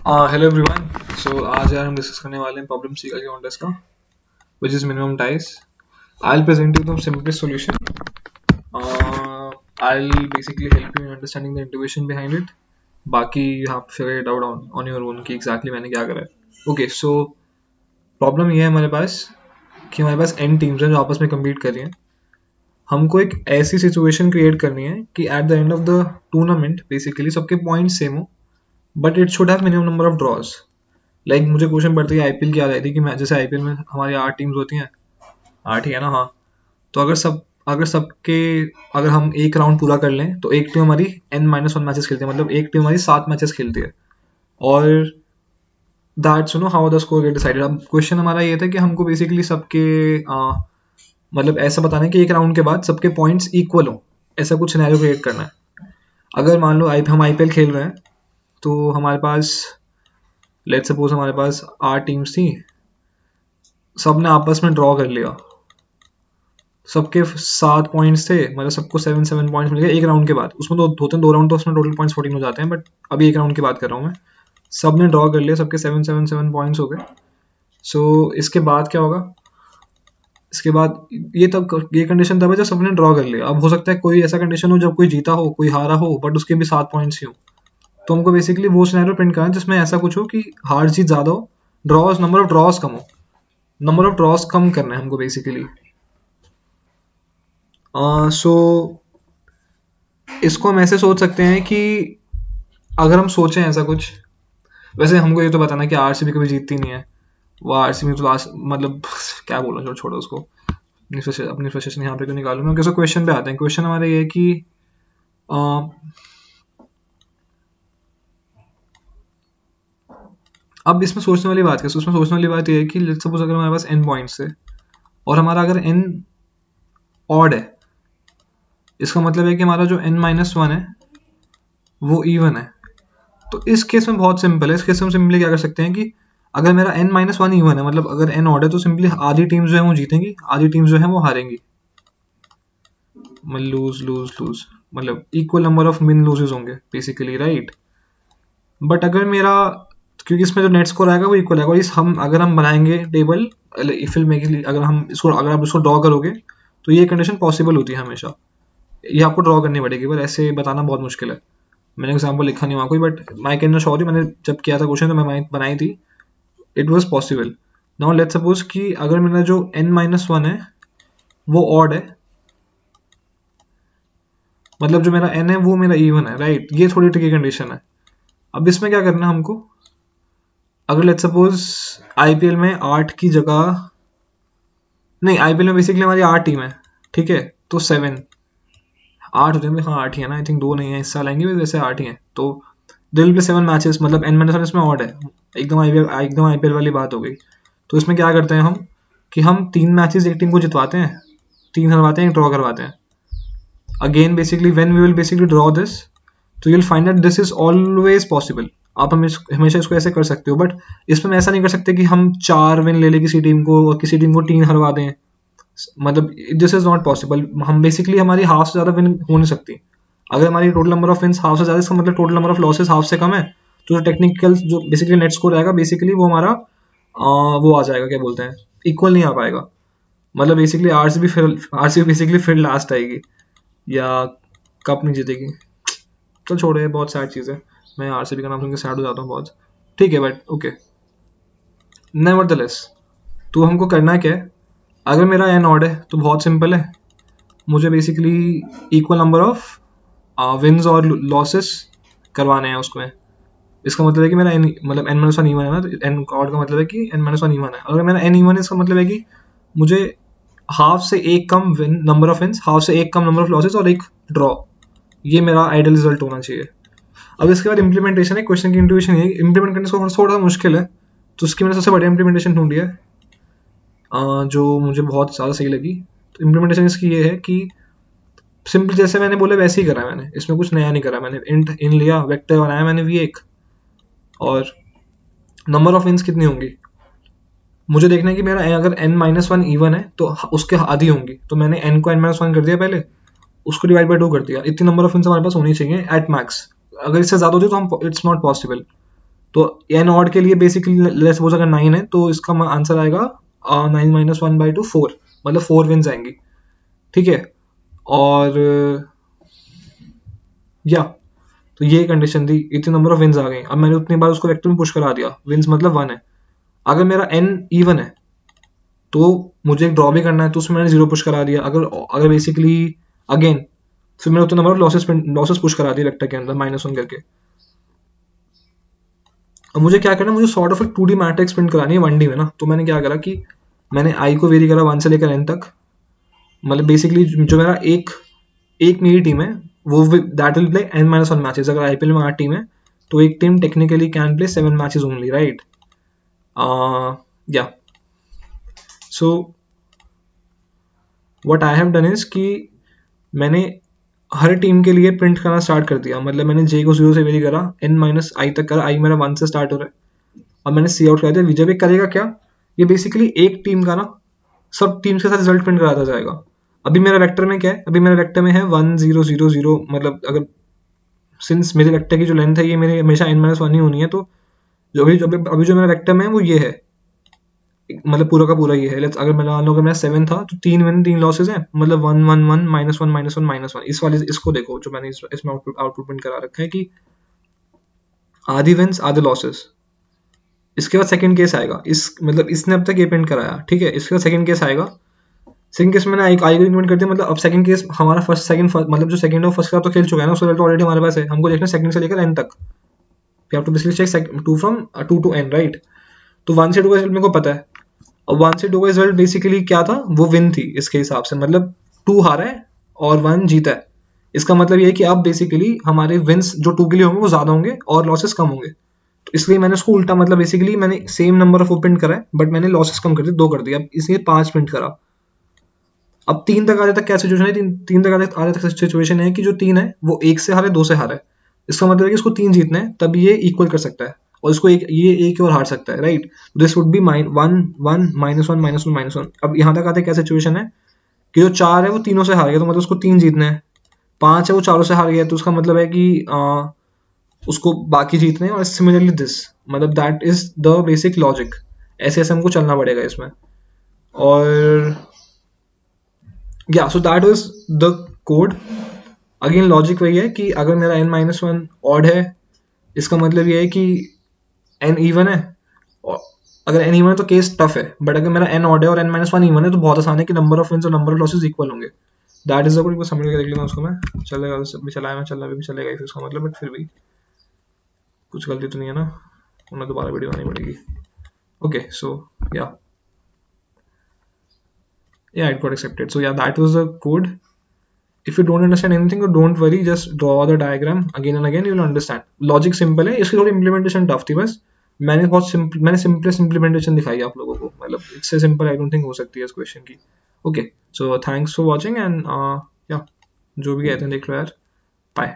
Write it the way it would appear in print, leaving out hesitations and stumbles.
Hello everyone. सो आज यार हम डिस्कस करने वाले हैं प्रॉब्लम सी का काउंटर्स का which is minimum ties. I will present you the simplest solution. I will basically help you in understanding the intuition behind it. बाकी you have to figure it out on your own कि exactly मैंने क्या करा है। Okay, so problem ये है हमारे पास कि हमारे पास एन टीम्स हैं जो आपस में कम्पीट कर रही हैं। हमको एक ऐसी सिचुएशन क्रिएट करनी है कि at the end of the tournament basically सबके पॉइंट सेम हो, but it should have minimum number of drawers. Like मुझे क्वेश्चन पड़ती है आईपीएल की याद आई थी कि मैं जैसे आईपीएल में हमारी 8 टीम्स होती हैं, 8 ही है ना। हाँ, तो अगर हम एक राउंड पूरा कर लें तो एक टीम हमारी n-1 मैचेस खेलती है, मतलब एक टीम हमारी 7 मैचेस खेलती है। और that's how the score get decided. अब क्वेश्चन हमारा ये था कि हमको बेसिकली सबके मतलब ऐसा बताना है कि एक राउंड के बाद सबके पॉइंट्स इक्वल हो, ऐसा कुछ सिनेरियो क्रिएट करना है। अगर मान लो हम आईपीएल खेल रहे हैं तो हमारे पास लेट्स सपोज हमारे पास 8 टीम्स थी, सब ने आपस में ड्रॉ कर लिया, सबके 7 पॉइंट्स थे, मतलब सबको 7 पॉइंट्स मिल गए एक राउंड के बाद। उसमें तो होते हैं 2 राउंड, तो उसमें टोटल पॉइंट्स 14 हो जाते हैं, बट अभी एक राउंड की बात कर रहा हूँ मैं। सब ने ड्रॉ कर लिया, सबके 7 पॉइंट्स हो गए। सो इसके बाद क्या होगा, इसके बाद ये कंडीशन तब है जब सबने ड्रॉ कर लिया। अब हो सकता है कोई ऐसा कंडीशन हो जब कोई जीता हो, कोई हारा हो, बट उसके भी 7 पॉइंट्स ही हो। तो हमको बेसिकली वो सिनेरियो प्रिंट करना है जिसमें ऐसा कुछ हो कि हार जीत ज़्यादा हो, नंबर ऑफ ड्रॉज कम हो। नंबर ऑफ ड्रॉज कम करना है हमको बेसिकली। सो इसको हम ऐसे सोच सकते हैं कि अगर हम सोचें ऐसा कुछ, वैसे हमको ये तो बताना कि आरसीबी कभी जीतती नहीं है। वो आरसीबी तो लास्ट मतलब क्या बोला, छोड़ो उसको। अपनी फ्रस्ट्रेशन यहाँ पे क्यों निकालूं मैं। किसी क्वेश्चन पे आते हैं। क्वेश्चन हमारा ये है कि अब इसमें सोचने वाली बात क्या, उसमें सोचने वाली बात ये है कि लेट्स सपोज अगर हमारे पास n पॉइंट्स है और हमारा अगर n ऑड है, इसका मतलब है कि हमारा जो n-1 है वो इवन है। तो इस केस में बहुत सिंपल है। इस केस में सिंपली क्या कर सकते हैं कि अगर मेरा n-1 इवन है, मतलब अगर n ऑड है, तो सिंपली आधी टीम्स जो है वो जीतेंगी, आधी टीम्स जो है वो हारेंगी। लूज लूज लूज, मतलब equal number of win loses होंगे बेसिकली, राइट। बट अगर मेरा, क्योंकि इसमें जो नेट स्कोर आएगा वो इक्वल आएगा, और अगर हम बनाएंगे टेबल अगर आप इसको ड्रॉ करोगे तो ये कंडीशन पॉसिबल होती है हमेशा। ये आपको ड्रॉ करनी पड़ेगी, पर ऐसे बताना बहुत मुश्किल है। मैंने एग्जाम्पल लिखा नहीं वहाँ कोई, but my can not sure, मैंने जब किया था क्वेश्चन तो मैं बनाई थी, it was possible. Now let's suppose कि अगर मेरा जो n-1 है वो ऑड है, मतलब जो मेरा n है वो मेरा इवन है, राइट। ये थोड़ी ट्रिकी कंडीशन है। अब इसमें क्या करना है हमको, अगर लेट्स सपोज आईपीएल में 8 की जगह, नहीं आईपीएल में बेसिकली हमारी 8 टीम है, ठीक है, तो 8 होते हैं। हाँ 8 ही है ना, आई थिंक 2 नहीं है, इस साल आएंगे, वैसे 8 ही है। तो दिल विल बी 7 मैचेस, मतलब n-1 इसमें ऑड है, एकदम आईपीएल वाली बात हो गई। तो इसमें क्या करते हैं हम कि हम 3 मैचेस एक टीम को जितवाते हैं, 3 हरवाते हैं, एक ड्रॉ करवाते हैं। Again basically when we will basically draw this, तो you will find that this is always possible. आप हमेशा इसको ऐसे कर सकते हो, बट इसमें हम ऐसा नहीं कर सकते कि हम 4 विन ले लें किसी टीम को और किसी टीम को 3 हरवा दें। मतलब दिस इज नॉट पॉसिबल। हम बेसिकली हमारी हाफ से ज़्यादा विन हो नहीं सकती। अगर हमारी total number of wins half से ज़्यादा, इसका मतलब total number of losses half से कम है, तो जो टेक्निकल जो बेसिकली नेट स्कोर आएगा बेसिकली वो हमारा वो आ जाएगा, क्या बोलते हैं, इक्वल नहीं आ पाएगा। मतलब बेसिकली आरसीबी बेसिकली फिर लास्ट आएगी या कप नहीं जीतेगी। चल छोड़ो, ये बहुत सैड चीज़ है। मैं आरसीबी का नाम सुनकर सैड हो जाता हूँ बहुत, ठीक है, बट ओके। नेवरदलेस, तो हमको करना क्या है, अगर मेरा एन ऑड है तो बहुत सिंपल है, मुझे basically equal number of wins और लॉसेस करवाने हैं उसमें। इसका मतलब है कि मेरा मतलब n-1 इवन है ना, तो एन ऑड का मतलब है कि n-1 इवन है। अगर मेरा n इवन है, इसका मतलब है कि मुझे हाफ से एक कम नंबर ऑफ विन्स, हाफ से एक कम नंबर ऑफ लॉसेस और एक ड्रॉ, ये मेरा आइडियल रिजल्ट होना चाहिए। अब इसके बाद इम्प्लीमेंटेशन है। क्वेश्चन की इंट्यूशन ये इम्प्लीमेंट करने को थोड़ा सा मुश्किल है, तो उसकी मैंने सबसे बढ़िया इम्प्लीमेंटेशन ढूंढी है जो मुझे बहुत ज़्यादा सही लगी। तो इम्प्लीमेंटेशन इसकी ये है कि सिंपल जैसे मैंने बोला वैसे ही करा मैंने, इसमें कुछ नया नहीं करा। मैंने इंट इन लिया, वेक्टर बनाया मैंने v1, और नंबर ऑफ विन्स कितनी होंगी मुझे देखना है कि मेरा अगर n-1 इवन है तो उसके आधी होंगी, तो मैंने n को n-1 कर दिया पहले, उसको डिवाइड बाय 2 कर दिया। इतनी नंबर ऑफ विन्स हमारे पास होनी चाहिए एट मैक्स। अगर इससे ज़्यादा होती तो हम इट्स नॉट पॉसिबल। तो एन ऑड के लिए बेसिकली लेट्स सपोज अगर 9 है तो इसका आंसर आएगा 9 माइनस 1/2 4, मतलब 4 विंस आएंगी, ठीक है। और या तो ये कंडीशन थी, इतने नंबर ऑफ विंस आ गए। अब मैंने उतनी बार उसको वेक्टर में पुश करा दिया, विंस मतलब 1 है। अगर मेरा n इवन है तो मुझे एक ड्रॉ भी करना है, तो उसमें मैंने 0 पुश करा दिया। अगर अगर बेसिकली अगेन फिर मैंने उतना नंबर ऑफ लॉसेस पुश करा दिया वेक्टर के अंदर -1 करके। अब मुझे क्या करना है, मुझे सॉर्ट ऑफ एक 2D मैट्रिक्स प्रिंट करानी है 1D में ना। तो मैंने क्या करा कि मैंने i को वेरी करा 1 से लेकर n तक, मतलब बेसिकली जो मेरा एक मेरी टीम है वो that will play n-1 matches. अगर आईपीएल में 8 टीम है तो एक team technically can play 7 matches only, right. या so what I have done is कि मैंने हर टीम के लिए प्रिंट करना स्टार्ट कर दिया। मतलब मैंने j को 0 से वेरी करा, n-i तक करा, i मेरा 1 से स्टार्ट हो रहा है, और मैंने सी आउट कर दिया। विजय करेगा क्या, ये बेसिकली एक टीम का ना सब टीम्स के साथ रिजल्ट प्रिंट कराता जाएगा। अभी मेरा वेक्टर में क्या है, अभी मेरा वेक्टर में है 1 0 0 0, मतलब अगर सिंस मेरे वेक्टर की जो लेंथ है ये मेरे हमेशा n-1 ही होनी है, तो जो अभी जो मेरा वेक्टर में है वो ये है, मतलब पूरा का पूरा ये है। लेट्स अगर मैं मान लो अगर मेरा 7 था तो 3 विन 3 लॉसेस हैं, मतलब 1 1 1 -1 -1 -1। इस वाले इसको देखो जो मैंने इसमें आउटपुट प्रिंट करा रखा है कि आधी विंस आधे लॉसेस। इसके बाद सेकंड केस आएगा, इस मतलब इसने अब तक ये प्रिंट कराया, ठीक है। इसके बाद सेकंड केस आएगा, सेकंड केस में मैंने आई को इंक्रीमेंट कर दिया, मतलब अब सेकंड केस हमारा फर्स्ट मतलब जो सेकंड और फर्स्ट का तो खेल चुका है ना, उसका रिजल्ट ऑलरेडी हमारे पास है। हमको देखना है सेकंड से लेकर एन तक, we have to basically check 2 from 2 to n, right. तो 1 से 2 का रिजल्ट मेरे को पता है। अब 1 से 2 का रिजल्ट बेसिकली क्या था, वो विन थी इसके हिसाब से, मतलब 2 हारा है और 1 जीता है। इसका मतलब ये है कि अब बेसिकली हमारे विंस जो 2 के लिए होंगे वो ज्यादा होंगे और लॉसेस कम होंगे। तो इसलिए मैंने उसको उल्टा, मतलब बेसिकली मैंने सेम नंबर ऑफ प्रिंट करा है बट मैंने लॉसेस कम कर दिए, 2 कर दिया। अब इसलिए 5 प्रिंट करा। अब 3 तक आने तक क्या सिचुएशन है, 3 तक आने तक सिचुएशन है कि जो 3 है वो 1 से हारे 2 से हारा है। इसका मतलब है कि इसको 3 जीतने हैं तब ये इक्वल कर सकता है, और इसको ये एक और हार सकता है, राइट। This would be -1 1 -1 -1 -1। अब यहाँ तक आते क्या सिचुएशन है कि जो 4 है वो तीनों से हार गया, तो मतलब उसको 3 जीतने हैं। 5 है वो चारों से हार गया, तो उसका मतलब है कि उसको बाकी जीतने हैं। और सिमिलरली दिस, मतलब that is the basic logic. ऐसे ऐसे हमको चलना पड़ेगा इसमें। और या so that was the code. Again logic वही है कि अगर मेरा n-1 ऑड है, इसका मतलब ये है कि n इवन है। और अगर n इवन है तो केस टफ है, बट अगर मेरा n ऑड है और n-1 इवन है तो बहुत आसान है कि नंबर ऑफ विंस और नंबर ऑफ लॉसेस इक्वल होंगे। That is the code. समझ के देख लेना उसको मैं, चलेगा भी, चलाया मैं, चलना भी चलेगा इसका मतलब, बट फिर भी कुछ गलती तो नहीं है ना, उन्हें दोबारा वीडियो बनानी पड़ेगी। Okay so yeah, it got accepted. So yeah, that was the code. If you don't understand anything, don't worry, just draw the diagram again and again, you'll understand. Logic simple है, इसकी थोड़ी implementation tough थी बस। मैंने simplest implementation दिखाई आप लोगों को, मतलब इससे simple I don't think हो सकती है इस question की। Okay, so thanks for watching and yeah, जो भी कहते हैं देख लो यार, bye.